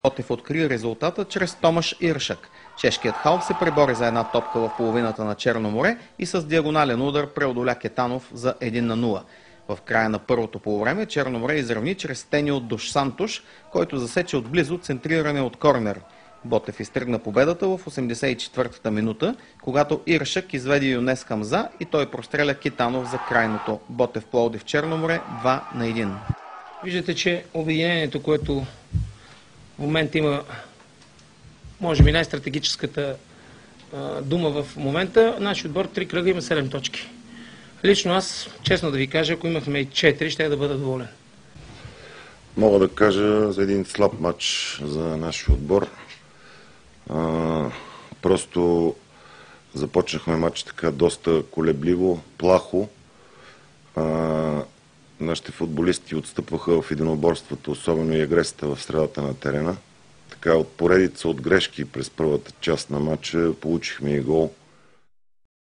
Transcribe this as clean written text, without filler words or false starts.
Ботев откри резултата чрез Томаш Иршак. Чешкият халф се пребори за една топка в половината на Черно море и с диагонален удар преодоля Кетанов за 1-0. В края на първото полувреме Черно море изравни чрез Тенио Дос Сантош, който засече отблизо центриране от корнер. Ботев изтръгна победата в 84-та минута, когато Иршак изведе Юнес Хамза и той простреля Кетанов за крайното. Ботев Пловдив Черно море 2-1. Виждате, че обединението, което в момента има, може би най-стратегическата дума в момента, нашия отбор 3 кръга има 7 точки. Лично аз, честно да ви кажа, ако имахме и 4, ще да бъда доволен. Мога да кажа за един слаб матч за нашия отбор. Просто започнахме матч така доста колебливо, плахо. Нашите футболисти отстъпваха в единоборството, особено и агресията в средата на терена. Така от поредица от грешки през първата част на матча получихме и гол.